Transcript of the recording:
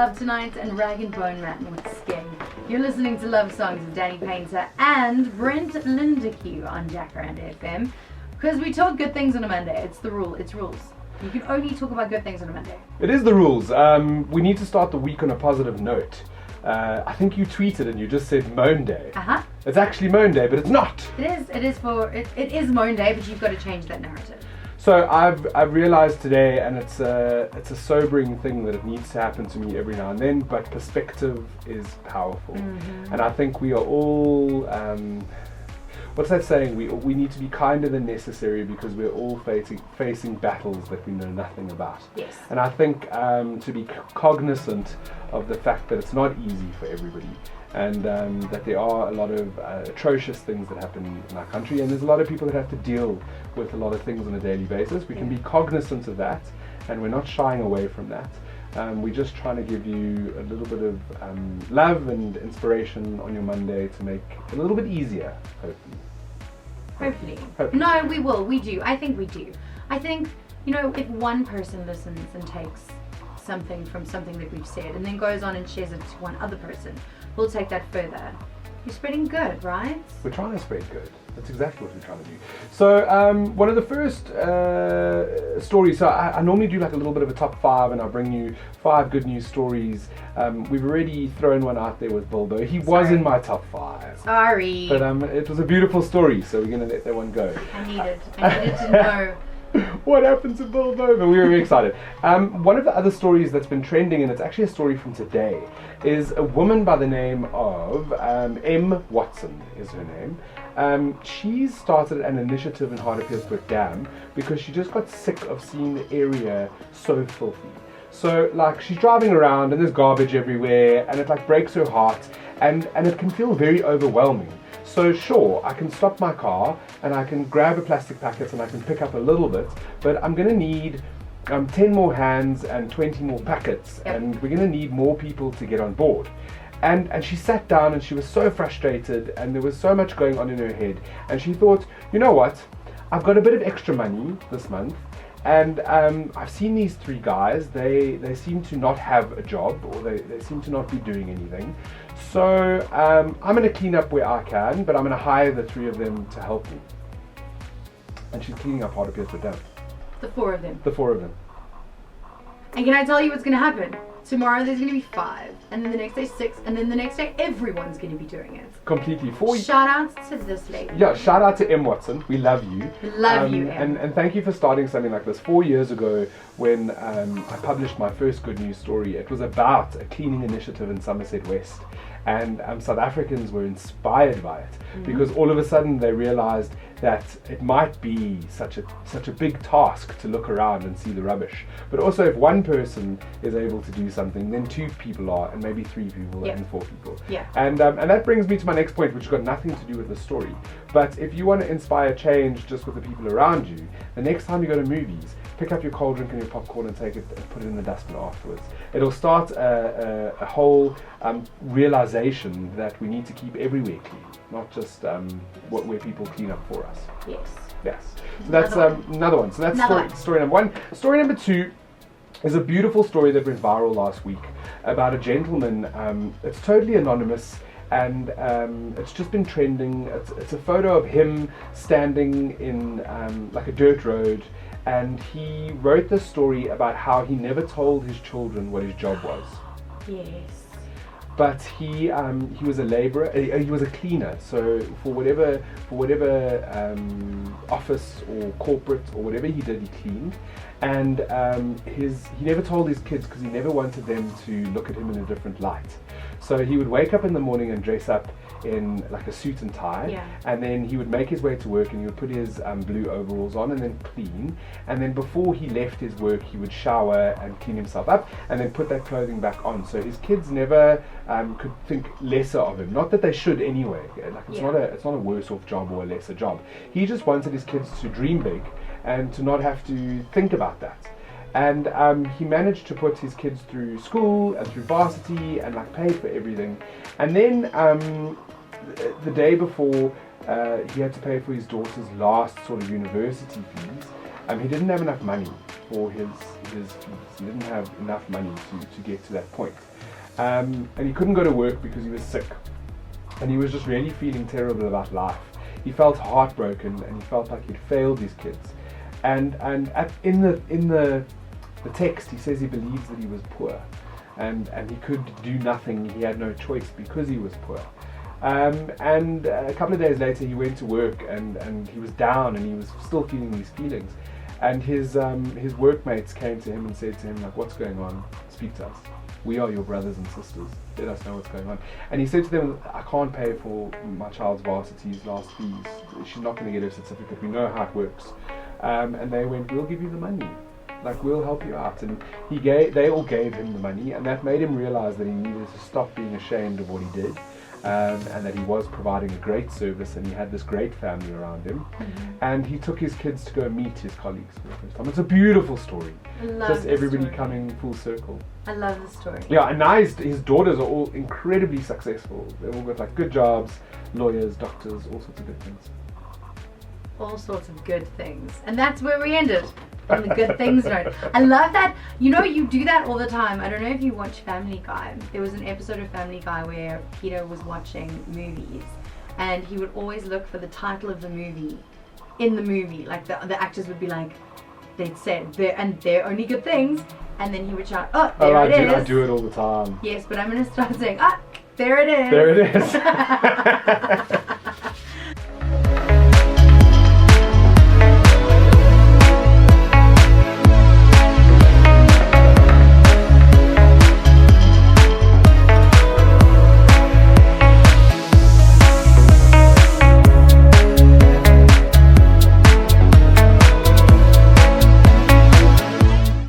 Love Tonight and Rag and Bone Man with Skin. You're listening to Love Songs with Danny Painter and Brent Lindeque on Jacaranda FM. Because we talk good things on a Monday. It's the rule. It's rules. You can only talk about good things on a Monday. It is the rules. We need to start the week on a positive note. I think you tweeted and you just said Moan Day. It's actually Moan Day, but it's not. It is. It is Moan Day, but you've got to change that narrative. So I've realized today, and it's a sobering thing that it needs to happen to me every now and then, but perspective is powerful. And I think we are all, what's that saying? We need to be kinder than necessary because we're all facing battles that we know nothing about. Yes. And I think to be cognizant of the fact that it's not easy for everybody, and that there are a lot of atrocious things that happen in our country, and there's a lot of people that have to deal with a lot of things on a daily basis. We can be cognizant of that, and we're not shying away from that. We're just trying to give you a little bit of love and inspiration on your Monday to make it a little bit easier, Hopefully. No, we will. We do. I think we do. I think, if one person listens and takes something from something that we've said and then goes on and shares it to one other person, we'll take that further. You're spreading good, right? We're trying to spread good. That's exactly what we're trying to do. So one of the first stories, so I normally do like a little bit of a top 5, and I'll bring you 5 good news stories. We've already thrown one out there with Bilbo. He was in my top 5. Sorry. But it was a beautiful story, so we're going to let that one go. I needed to know. What happened to Bilbo? But we were very excited. One of the other stories that's been trending, and it's actually a story from today, is a woman by the name of M. Watson is her name. She started an initiative in Hardships Dam because she just got sick of seeing the area so filthy. So she's driving around and there's garbage everywhere, and it breaks her heart, and it can feel very overwhelming. So sure, I can stop my car and I can grab a plastic packet and I can pick up a little bit, but I'm going to need 10 more hands and 20 more packets, and we're going to need more people to get on board. And she sat down and she was so frustrated, and there was so much going on in her head, and she thought, you know what, I've got a bit of extra money this month, and I've seen these 3 guys, they seem to not have a job, or they seem to not be doing anything. So I'm going to clean up where I can, but I'm going to hire the 3 of them to help me. And she's cleaning up Hardships Dam. The 4 of them. The 4 of them. And can I tell you what's going to happen? Tomorrow there's going to be 5, and then the next day 6, and then the next day everyone's going to be doing it. Completely. Shout out to this lady. Yeah, shout out to M. Watson. We love you. Love you, M. And thank you for starting something like this. 4 years ago, when I published my first good news story, it was about a cleaning initiative in Somerset West. And South Africans were inspired by it because all of a sudden they realized that it might be such a big task to look around and see the rubbish, but also if one person is able to do something, then 2 people are, and maybe 3 people, and 4 people. And that brings me to my next point, which has got nothing to do with the story. But if you want to inspire change just with the people around you, the next time you go to movies, pick up your cold drink and your popcorn and take it and put it in the dustbin afterwards. It'll start a whole realization that we need to keep everywhere clean, not just where people clean up for us. Yes. So that's another one. So that's story number 1. Story number 2 is a beautiful story that went viral last week about a gentleman. It's totally anonymous, and it's just been trending. It's a photo of him standing in a dirt road, and he wrote this story about how he never told his children what his job was. Yes. But he was a labourer. He was a cleaner. So for whatever office or corporate or whatever he did, he cleaned. And he never told his kids because he never wanted them to look at him in a different light. So he would wake up in the morning and dress up in a suit and tie, and then he would make his way to work, and he would put his blue overalls on and then clean, and then before he left his work he would shower and clean himself up and then put that clothing back on, so his kids never could think lesser of him. Not that they should anyway, it's not a worse off job or a lesser job. He just wanted his kids to dream big and to not have to think about that. And he managed to put his kids through school and through varsity and paid for everything. And then the day before he had to pay for his daughter's last sort of university fees, he didn't have enough money for his fees. He didn't have enough money to get to that point. And he couldn't go to work because he was sick. And he was just really feeling terrible about life. He felt heartbroken, and he felt like he'd failed his kids. And in the text, he says he believes that he was poor, and he could do nothing. He had no choice because he was poor. And a couple of days later, he went to work, and he was down, and he was still feeling these feelings. And his workmates came to him and said to him, like, "What's going on? Speak to us. We are your brothers and sisters. Let us know what's going on." And he said to them, "I can't pay for my child's varsity's last fees. She's not going to get her certificate. We know how it works." And they went, "We'll give you the money. Like, we'll help you out." And they all gave him the money, and that made him realize that he needed to stop being ashamed of what he did. And that he was providing a great service, and he had this great family around him. And he took his kids to go meet his colleagues for the first time. It's a beautiful story. I love just everybody story. coming full circle. I love the story. Yeah, and now his daughters are all incredibly successful. They've all got like good jobs, lawyers, doctors, all sorts of good things. All sorts of good things. And that's where we ended. On the good things note. I love that. You know, you do that all the time. I don't know if you watch Family Guy. There was an episode of Family Guy where Peter was watching movies, and he would always look for the title of the movie in the movie. Like the actors would be like, they'd say, they're only good things, and then he would shout, "Oh, there it is." I do it all the time. Yes, but I'm going to start saying, "Ah, there it is." There it is.